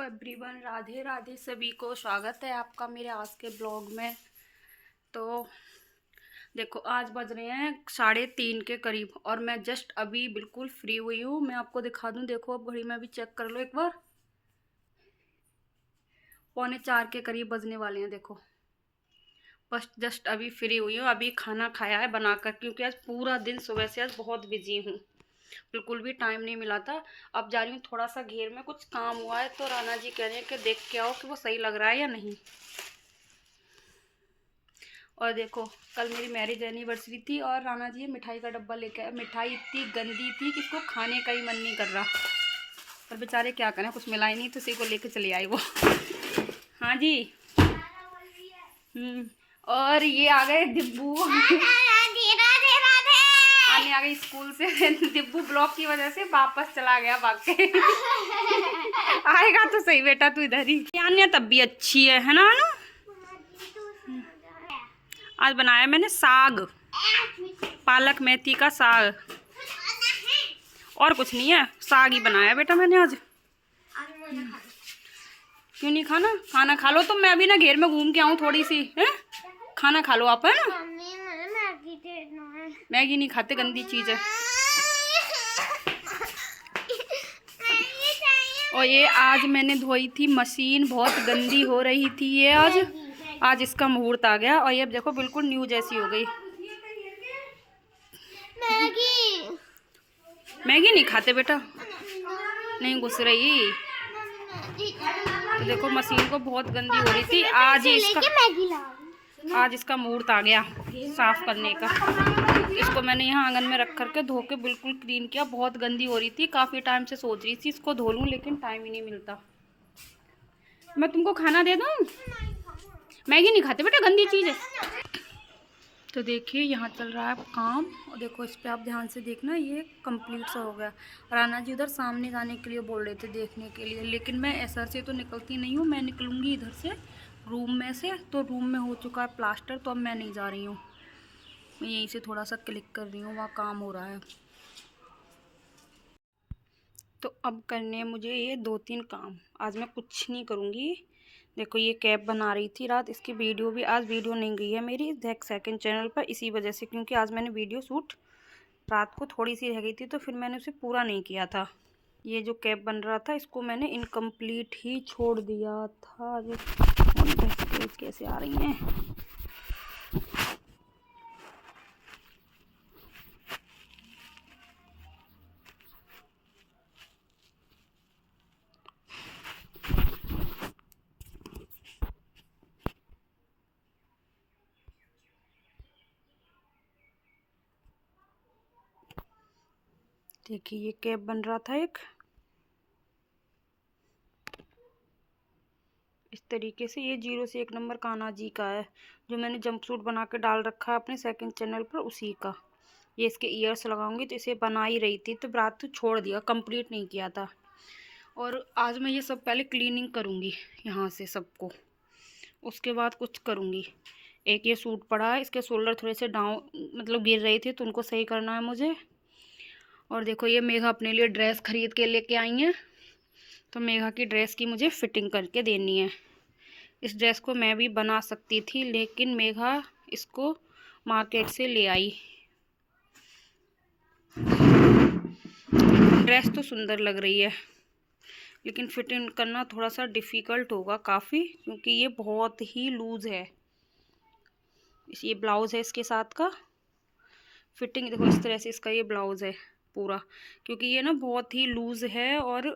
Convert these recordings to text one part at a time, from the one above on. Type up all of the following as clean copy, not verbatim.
Everyone, Radhe Radhe. सभी को स्वागत है आपका मेरे आज के ब्लॉग में। तो देखो, आज बज रहे हैं 3:30 के करीब और मैं जस्ट अभी बिल्कुल फ्री हुई हूँ। मैं आपको दिखा दूँ, देखो अब घड़ी में भी चेक कर लो एक बार, 3:45 के करीब बजने वाले हैं। देखो बस जस्ट अभी फ्री हुई हूँ, अभी खाना खाया है बनाकर, क्योंकि आज पूरा दिन सुबह से आज बहुत बिजी हूँ, बिल्कुल भी टाइम नहीं मिला था। अब जा रही हूँ, थोड़ा सा घेर में कुछ काम हुआ है तो राना जी कह रहे हैं कि देख के आओ कि वो सही लग रहा है या नहीं। और देखो, कल मेरी मैरिज एनिवर्सरी थी और राना जी मिठाई का डब्बा लेके आए। मिठाई इतनी गंदी थी कि इसको खाने का ही मन नहीं कर रहा, पर बेचारे क्या करें, कुछ मिला ही नहीं तो इसी को लेके चले आए वो। हाँ जी। और ये आ गए दिब्बू, आने आ गई स्कूल से। दिब्बू ब्लॉक की वजह से वापस चला गया भाग के। आएगा तो सही बेटा, तू इधर ही। अन्य तब भी अच्छी है ना अनु? आज बनाया मैंने साग, पालक मेथी का साग, और कुछ नहीं है, साग ही बनाया बेटा मैंने आज। क्यों नहीं खाना? खाना खा लो तुम। मैं अभी ना घेर में घूम के आऊँ थोड़ी सी है। खाना खा लो आप, है ना? मैगी नहीं खाते, गंदी चीज है। और ये आज मैंने धोई थी मशीन, बहुत गंदी हो रही थी ये। आज इसका मुहूर्त आ गया और ये देखो बिल्कुल न्यू जैसी हो गई। मैगी नहीं खाते बेटा, नहीं घुस रही। तो देखो मशीन को बहुत गंदी हो रही थी। आज इसका मुहूर्त आ गया साफ करने का। इसको मैंने यहाँ आंगन में रख करके धो के बिल्कुल क्लीन किया। बहुत गंदी हो रही थी, काफ़ी टाइम से सोच रही थी इसको धो लूँ, लेकिन टाइम ही नहीं मिलता। मैं तुमको खाना दे दूँ? मैगी नहीं खाते बेटा, गंदी चीज़ है। तो देखिए यहाँ चल रहा है काम, और देखो इस पर आप ध्यान से देखना, ये कंप्लीट सा हो गया। राना जी उधर सामने जाने के लिए बोल रहे थे देखने के लिए, लेकिन मैं ऐसा से तो निकलती नहीं हूँ। मैं निकलूँगी इधर से रूम में से, तो रूम में हो चुका है प्लास्टर, तो अब मैं नहीं जा रही हूँ। मैं यहीं से थोड़ा सा क्लिक कर रही हूँ, वहाँ काम हो रहा है। तो अब करने हैं मुझे ये 2-3 काम। आज मैं कुछ नहीं करूँगी। देखो ये कैप बना रही थी रात, इसकी वीडियो भी आज वीडियो नहीं गई है मेरी देख सेकंड चैनल पर, इसी वजह से, क्योंकि आज मैंने वीडियो शूट रात को थोड़ी सी रह गई थी तो फिर मैंने उसे पूरा नहीं किया था। ये जो कैप बन रहा था इसको मैंने इनकम्प्लीट ही छोड़ दिया था। कैसे आ रही हैं? देखिए ये कैप बन रहा था एक, इस तरीके से। ये 0 से 1 नंबर कान्हा जी का है, जो मैंने जंपसूट बना के डाल रखा है अपने सेकंड चैनल पर, उसी का। ये इसके ईयर्स लगाऊंगी, तो इसे बना ही रही थी तो रात तो छोड़ दिया, कंप्लीट नहीं किया था। और आज मैं ये सब पहले क्लीनिंग करूँगी यहाँ से सबको, उसके बाद कुछ करूँगी। एक ये सूट पड़ा है, इसके शोल्डर थोड़े से डाउन मतलब गिर रहे थे, तो उनको सही करना है मुझे। और देखो ये मेघा अपने लिए ड्रेस खरीद के लेके आई हैं, तो मेघा की ड्रेस की मुझे फिटिंग करके देनी है। इस ड्रेस को मैं भी बना सकती थी, लेकिन मेघा इसको मार्केट से ले आई। ड्रेस तो सुंदर लग रही है, लेकिन फिटिंग करना थोड़ा सा डिफ़िकल्ट होगा काफ़ी, क्योंकि ये बहुत ही लूज़ है। ये ब्लाउज़ है इसके साथ का। फिटिंग देखो इस तरह से इसका ये ब्लाउज़ है पूरा, क्योंकि ये ना बहुत ही लूज़ है। और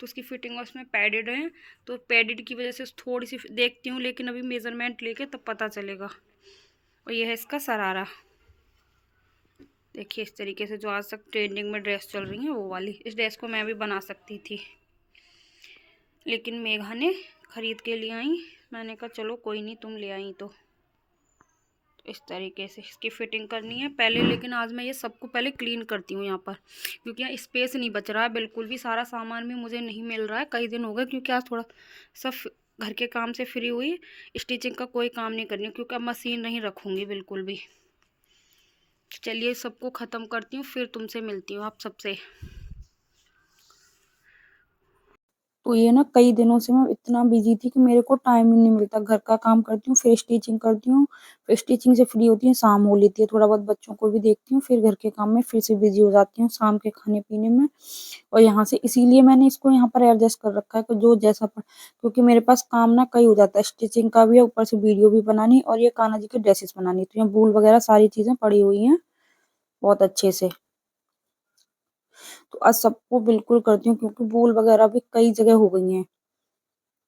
तो उसकी फिटिंग और उसमें पैडेड है, तो पैडेड की वजह से थोड़ी सी देखती हूँ, लेकिन अभी मेज़रमेंट लेके तब पता चलेगा। और ये है इसका सरारा। देखिए इस तरीके से, जो आज तक ट्रेंडिंग में ड्रेस चल रही है वो वाली। इस ड्रेस को मैं भी बना सकती थी, लेकिन मेघा ने ख़रीद के ले आई। मैंने कहा चलो कोई नहीं, तुम ले आई तो इस तरीके से इसकी फ़िटिंग करनी है पहले। लेकिन आज मैं ये सबको पहले क्लीन करती हूँ यहाँ पर, क्योंकि यहाँ स्पेस नहीं बच रहा है बिल्कुल भी। सारा सामान भी मुझे नहीं मिल रहा है, कई दिन हो गए, क्योंकि आज थोड़ा सब घर के काम से फ्री हुई। स्टिचिंग का कोई काम नहीं करनी, क्योंकि अब मशीन नहीं रखूँगी बिल्कुल भी। चलिए सबको ख़त्म करती हूँ, फिर तुमसे मिलती हूँ आप सबसे। तो ये ना कई दिनों से मैं इतना बिजी थी कि मेरे को टाइम ही नहीं मिलता। घर का काम करती हूँ, फिर स्टिचिंग करती हूँ, फिर स्टिचिंग से फ्री होती हूँ, शाम हो लेती है, थोड़ा बहुत बच्चों को भी देखती हूँ, फिर घर के काम में फिर से बिजी हो जाती हूँ शाम के खाने पीने में। और यहाँ से इसीलिए मैंने इसको यहाँ पर एडजस्ट कर रखा है कि जो जैसा क्योंकि मेरे पास काम ना कई हो जाता है, स्टिचिंग का भी है, ऊपर से वीडियो भी बनानी और ये कान्हा जी की ड्रेसेस बनानी। तो यहाँ बूल वगैरह सारी चीजें पड़ी हुई हैं बहुत अच्छे से। तो आज सबको बिल्कुल करती हूँ क्योंकि बूल वगैरह भी कई जगह हो गई हैं।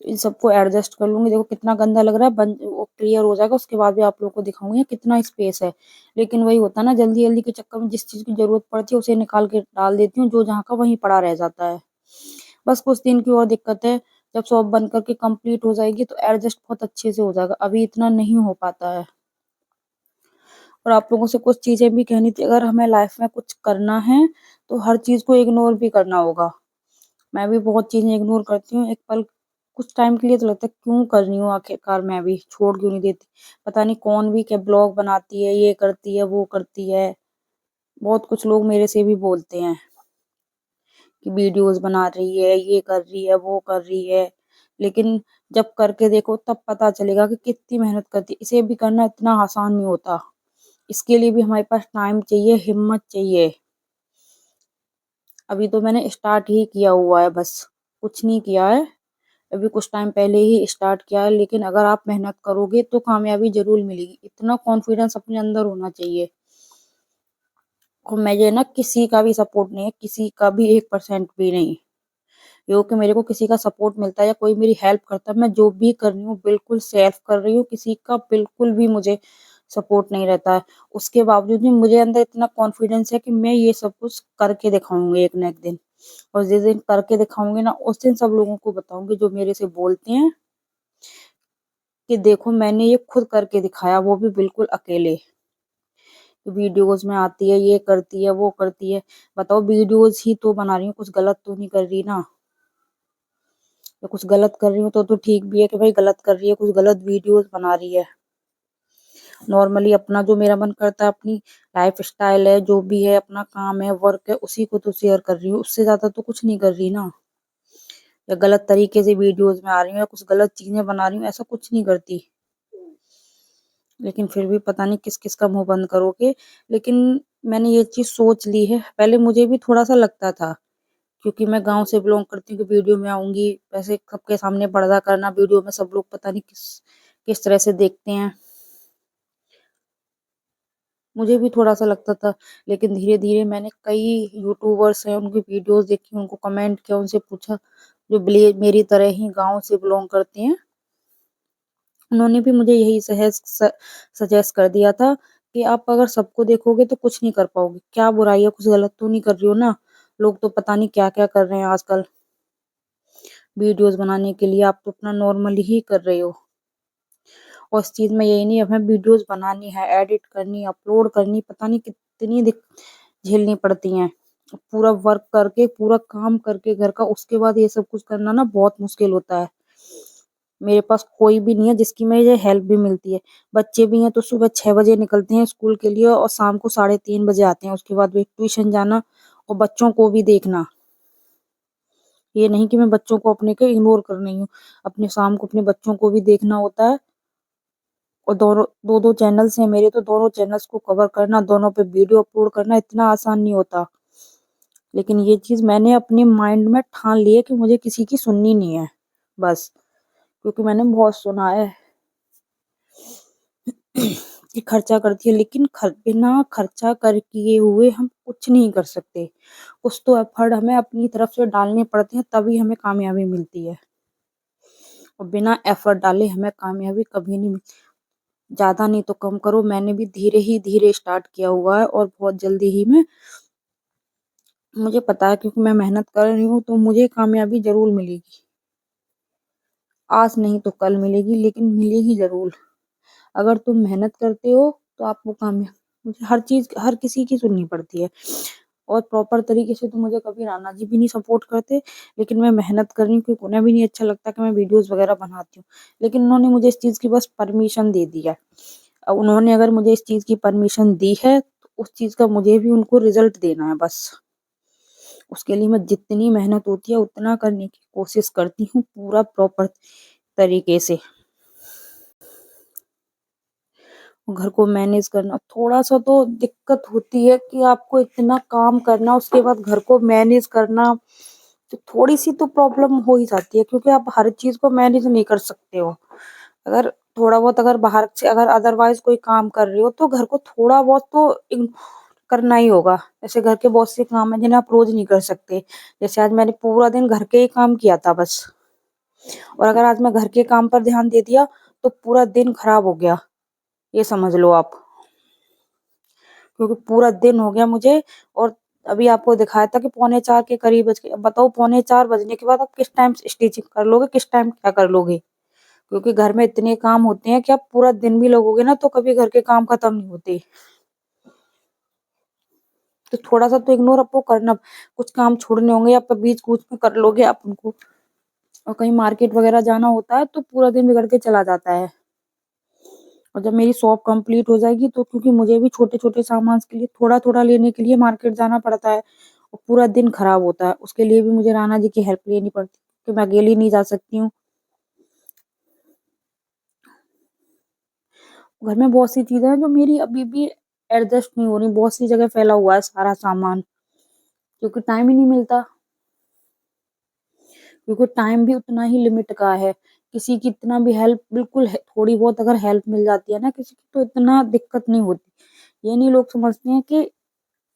इन सबको एडजस्ट कर लूंगी। देखो कितना गंदा लग रहा है, बन वो क्लियर हो जाएगा उसके बाद भी आप लोगों को दिखाऊंगी कितना स्पेस है। लेकिन वही होता है ना, जल्दी जल्दी के चक्कर में जिस चीज की जरूरत पड़ती है उसे निकाल के डाल देती हूँ, जो जहाँ का वहीं पड़ा रह जाता है। बस कुछ दिन की और दिक्कत है, जब शॉप बन करके कंप्लीट हो जाएगी तो एडजस्ट बहुत अच्छे से हो जाएगा, अभी इतना नहीं हो पाता है। और आप लोगों से कुछ चीजें भी कहनी थी, अगर हमें लाइफ में कुछ करना है तो हर चीज को इग्नोर भी करना होगा। मैं भी बहुत चीजें इग्नोर करती हूँ, एक पल कुछ टाइम के लिए तो लगता है क्यों कर रही हूँ, आखिरकार मैं भी छोड़ क्यों नहीं देती। पता नहीं कौन भी क्या ब्लॉग बनाती है, ये करती है वो करती है। बहुत कुछ लोग मेरे से भी बोलते हैं कि वीडियोस बना रही है, ये कर रही है वो कर रही है। लेकिन जब करके देखो तब पता चलेगा कि कितनी मेहनत करती है। इसे भी करना इतना आसान नहीं होता, इसके लिए भी हमारे पास टाइम चाहिए, हिम्मत चाहिए। अभी तो मैंने स्टार्ट ही किया हुआ है, बस कुछ नहीं किया है। अभी कुछ टाइम पहले ही स्टार्ट किया है, लेकिन अगर आप मेहनत करोगे तो कामयाबी जरूर मिलेगी, इतना कॉन्फिडेंस अपने अंदर होना चाहिए। और मुझे ना किसी का भी सपोर्ट नहीं है, किसी का भी 1% भी नहीं। यो कि मेरे को किसी का सपोर्ट मिलता है या कोई मेरी हेल्प करता है, मैं जो भी कर रही हूँ बिल्कुल सेल्फ कर रही हूँ, किसी का बिल्कुल भी मुझे सपोर्ट नहीं रहता है। उसके बावजूद भी मुझे अंदर इतना कॉन्फिडेंस है कि मैं ये सब कुछ करके दिखाऊंगी एक न एक दिन। और जिस दिन करके दिखाऊंगी ना उस दिन सब लोगों को बताऊंगी जो मेरे से बोलते हैं कि देखो मैंने ये खुद करके दिखाया, वो भी बिल्कुल अकेले। वीडियोस में आती है, ये करती है वो करती है। बताओ वीडियोस ही तो बना रही हूँ, कुछ गलत तो नहीं कर रही ना। या कुछ गलत कर रही हूँ तो ठीक भी है कि भाई गलत कर रही है, कुछ गलत वीडियोस बना रही है। नॉर्मली अपना जो मेरा मन करता है, अपनी लाइफ स्टाइल है, जो भी है अपना काम है वर्क है, उसी को तो शेयर कर रही हूँ, उससे ज्यादा तो कुछ नहीं कर रही ना। या गलत तरीके से वीडियोस में आ रही हूँ या कुछ गलत चीजें बना रही हूँ, ऐसा कुछ नहीं करती। लेकिन फिर भी पता नहीं किस किस का मुंह बंद करोगे। लेकिन मैंने ये चीज सोच ली है, पहले मुझे भी थोड़ा सा लगता था क्योंकि मैं गांव से बिलोंग करती हूँ कि वीडियो में आऊंगी वैसे सबके सामने पर्दा करना, वीडियो में सब लोग पता नहीं किस किस तरह से देखते हैं। मुझे भी थोड़ा सा लगता था। लेकिन धीरे धीरे मैंने कई यूट्यूबर्स हैं उनकी वीडियोस देखी, उनको कमेंट किया, उनसे पूछा जो मेरी तरह ही गांव से बिलोंग करते हैं। उन्होंने भी मुझे यही सजेस्ट कर दिया था कि आप अगर सबको देखोगे तो कुछ नहीं कर पाओगे, क्या बुराई है, कुछ गलत तो नहीं कर रही हो ना। लोग तो पता नहीं क्या क्या कर रहे हैं आजकल वीडियोस बनाने के लिए, आप तो अपना नॉर्मली ही कर रहे हो। और इस चीज में यही नहीं, हमें वीडियोस बनानी है, एडिट करनी, अपलोड करनी, पता नहीं कितनी झेलनी पड़ती हैं। पूरा वर्क करके पूरा काम करके घर का, उसके बाद ये सब कुछ करना ना बहुत मुश्किल होता है। मेरे पास कोई भी नहीं है जिसकी मुझे हेल्प भी मिलती है। बच्चे भी हैं तो सुबह 6 बजे निकलते हैं स्कूल के लिए और शाम को 3:30 बजे आते हैं, उसके बाद भी ट्यूशन जाना और बच्चों को भी देखना। ये नहीं कि मैं बच्चों को अपने को इग्नोर कर रही हूँ, अपने शाम को अपने बच्चों को भी देखना होता है। और दोनों दो दो चैनल्स हैं मेरे, तो दोनों चैनल्स को कवर करना, दोनों पे वीडियो अपलोड करना इतना आसान नहीं होता। लेकिन ये चीज मैंने अपने माइंड में ठान ली है कि मुझे किसी की सुननी नहीं है बस। क्योंकि मैंने बहुत सुना है कि खर्चा करती है, लेकिन बिना खर्चा कर किए हुए हम कुछ नहीं कर सकते। कुछ तो एफर्ट हमें अपनी तरफ से डालने पड़ते हैं तभी हमें कामयाबी मिलती है। और बिना एफर्ट डाले हमें कामयाबी कभी नहीं मिलती। ज्यादा नहीं तो कम करो, मैंने भी धीरे ही धीरे स्टार्ट किया हुआ है और बहुत जल्दी ही मैं, मुझे पता है क्योंकि मैं मेहनत कर रही हूँ तो मुझे कामयाबी जरूर मिलेगी। आज नहीं तो कल मिलेगी, लेकिन मिलेगी जरूर। अगर तुम मेहनत करते हो तो आपको कामयाब, मुझे हर चीज हर किसी की सुननी पड़ती है। और प्रॉपर तरीके से तो मुझे कभी राना जी भी नहीं सपोर्ट करते। लेकिन मैं मेहनत कर रही हूँ क्योंकि उन्हें भी नहीं अच्छा लगता कि मैं वीडियोस वगैरह बनाती हूँ। लेकिन उन्होंने मुझे इस चीज की बस परमिशन दे दी है। अब उन्होंने अगर मुझे इस चीज की परमिशन दी है तो उस चीज का मुझे भी उनको रिजल्ट देना है बस। उसके लिए मैं जितनी मेहनत होती है उतना करने की कोशिश करती हूँ पूरा प्रॉपर तरीके से। घर को मैनेज करना थोड़ा-सा तो दिक्कत होती है कि आपको इतना काम करना, उसके बाद घर को मैनेज करना, तो थोड़ी-सी तो प्रॉब्लम हो ही जाती है क्योंकि आप हर चीज़ को मैनेज नहीं कर सकते हो। अगर थोड़ा बहुत अगर बाहर से अगर अदरवाइज़ कोई काम कर रहे हो तो घर को थोड़ा बहुत तो करना ही होगा। जैसे घर के बहुत से काम हैं जिन्हें आप रोज़ नहीं कर सकते। जैसे आज मैंने पूरा दिन घर के ही काम किया था बस, और अगर आज मैं घर के काम पर ध्यान दे दिया तो पूरा दिन खराब हो गया, ये समझ लो आप। क्योंकि पूरा दिन हो गया मुझे, और अभी आपको दिखाया था कि पौने 4 के करीब बज गए। अब बताओ पौने 4 बजने के बाद आप किस टाइम स्टिचिंग कर लोगे, किस टाइम क्या कर लोगे? क्योंकि घर में इतने काम होते हैं कि आप पूरा दिन भी लगोगे ना तो कभी घर के काम खत्म नहीं होते। तो थोड़ा-सा तो इग्नोर आपको करना, कुछ काम छोड़ने होंगे आप बीच-कूच में कर लोगे आप उनको। और कहीं मार्केट वगैरह जाना होता है तो पूरा दिन बिगड़ के चला जाता है। और जब मेरी शॉप कंप्लीट हो जाएगी तो क्योंकि मुझे भी छोटे-छोटे सामान के लिए थोड़ा-थोड़ा लेने के लिए मार्केट जाना पड़ता है और पूरा दिन खराब होता है। उसके लिए भी मुझे राना जी की हेल्प लेनी पड़ती है कि मैं अकेली नहीं जा सकती हूँ। घर में बहुत सी चीज़ें हैं जो मेरी अभी भी एडजस्ट नहीं हो रही, बहुत सी जगह फैला हुआ है सारा सामान, क्योंकि टाइम ही नहीं मिलता। क्योंकि टाइम भी उतना ही लिमिट का है। किसी की इतना भी हेल्प बिल्कुल है, थोड़ी बहुत अगर हेल्प मिल जाती है ना किसी की तो इतना दिक्कत नहीं होती। ये नहीं लोग समझते हैं कि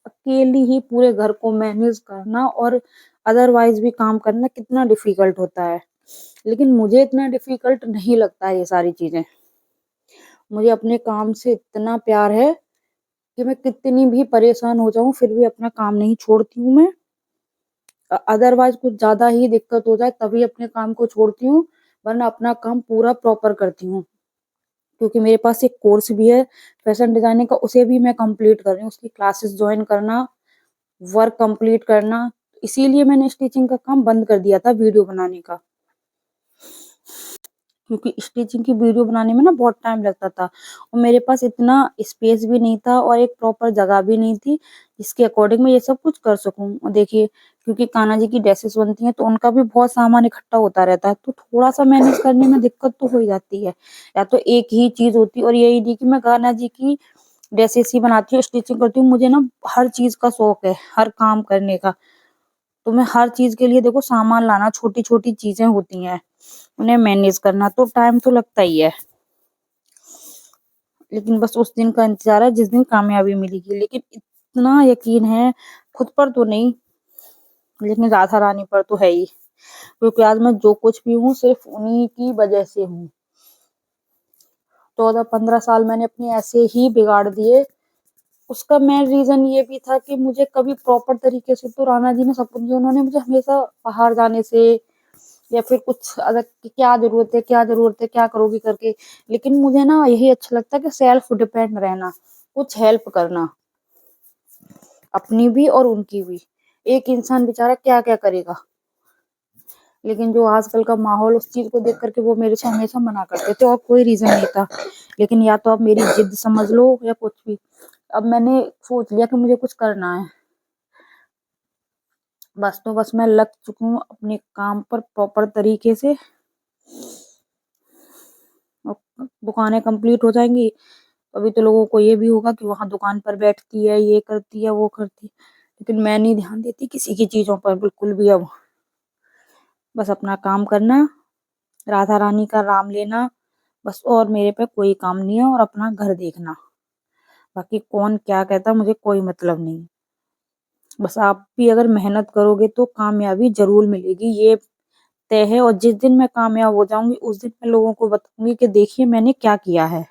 अकेली ही पूरे घर को मैनेज करना और अदरवाइज़ भी काम करना कितना डिफ़िकल्ट होता है। लेकिन मुझे इतना डिफ़िकल्ट नहीं लगता है ये सारी चीज़ें। मुझे अपने काम से इतना प्यार है कि मैं कितनी भी परेशान हो जाऊँ फिर भी अपना काम नहीं छोड़ती हूँ मैं। अदरवाइज़ कुछ ज़्यादा ही दिक्कत हो जाए तभी अपने काम को छोड़ती हूँ, वरना अपना काम पूरा प्रॉपर करती हूँ। क्योंकि मेरे पास एक कोर्स भी है फैशन डिज़ाइनिंग का, उसे भी मैं कंप्लीट कर रही हूँ। उसकी क्लासेस जॉइन करना, वर्क कंप्लीट करना, इसीलिए मैंने स्टिचिंग का काम बंद कर दिया था वीडियो बनाने का। क्योंकि स्टिचिंग की वीडियो बनाने में ना बहुत टाइम लगता था और मेरे पास इतना स्पेस भी नहीं था और एक प्रॉपर जगह भी नहीं थी, जिसके अकॉर्डिंग मैं ये सब कुछ कर सकूँ। और देखिए, क्योंकि कान्हा जी की ड्रेसेस बनती हैं तो उनका भी बहुत सामान इकट्ठा होता रहता है, तो थोड़ा-सा मैनेज करने में दिक्कत तो हो ही जाती है। या तो एक ही चीज़ होती है, और यही नहीं कि मैं कान्हा जी की ड्रेसेस ही बनाती हूँ, स्टिचिंग करती हूँ, मुझे ना हर चीज़ का शौक है, हर काम करने का। तो मैं हर चीज़ के लिए देखो सामान लाना, छोटी-छोटी चीज़ें होती हैं, उन्हें मैनेज करना तो टाइम तो लगता ही है। लेकिन बस उस दिन का इंतज़ार है जिस दिन कामयाबी मिलेगी। लेकिन इतना यकीन है, खुद पर तो नहीं, लेकिन राधा रानी पर तो है ही। क्योंकि आज मैं जो कुछ भी हूँ सिर्फ़ उन्हीं की वज़ह से हूँ। 14-15 साल मैंने अपने ऐसे ही बिगाड़ दिए। उसका मेन रीज़न ये भी था कि मुझे कभी प्रॉपर तरीके से तो राणा जी ने सपोर्ट किया, उन्होंने मुझे हमेशा बाहर जाने से या फिर कुछ अगर कि क्या ज़रूरत है, क्या करोगी करके। लेकिन मुझे ना यही अच्छा लगता है कि सेल्फ डिपेंड रहना, कुछ हेल्प करना, अपनी भी और उनकी भी। एक इंसान बेचारा क्या-क्या करेगा। लेकिन जो आजकल का माहौल उस चीज़ को देख कर के वो मेरे से हमेशा मना करते थे और कोई रीज़न नहीं था। लेकिन या तो आप मेरी ज़िद समझ लो या कुछ भी। अब मैंने सोच लिया कि मुझे कुछ करना है। बस मैं लग चुकी हूँ अपने काम पर प्रॉपर तरीके से। और दुकानें कंप्लीट हो जाएँगी, तभी तो लोगों को ये भी होगा कि वहाँ दुकान पर बैठती है, ये करती है, वो करती है। लेकिन मैं नहीं ध्यान देती किसी की चीज़ों पर बिल्कुल भी अब। बस अपना काम करना, राधा रानी का नाम लेना, बस, और मेरे पे कोई काम नहीं है, और अपना घर देखना। बाकी कौन क्या कहता मुझे कोई मतलब नहीं। बस आप भी अगर मेहनत करोगे तो कामयाबी ज़रूर मिलेगी, ये तय है। और जिस दिन मैं कामयाब हो जाऊँगी उस दिन मैं लोगों को बताऊँगी कि देखिए मैंने क्या किया है।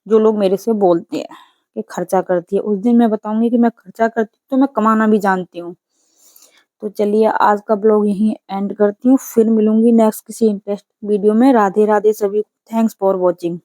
जो लोग मेरे से बोलते हैं कि खर्चा करती है, उस दिन मैं बताऊँगी कि मैं खर्चा करती हूँ तो मैं कमाना भी जानती हूँ। तो चलिए आज का ब्लॉग यहीं एंड करती हूँ, फिर मिलूँगी नेक्स्ट किसी इंटरेस्टिंग वीडियो में। राधे राधे सभी को। Thanks for watching.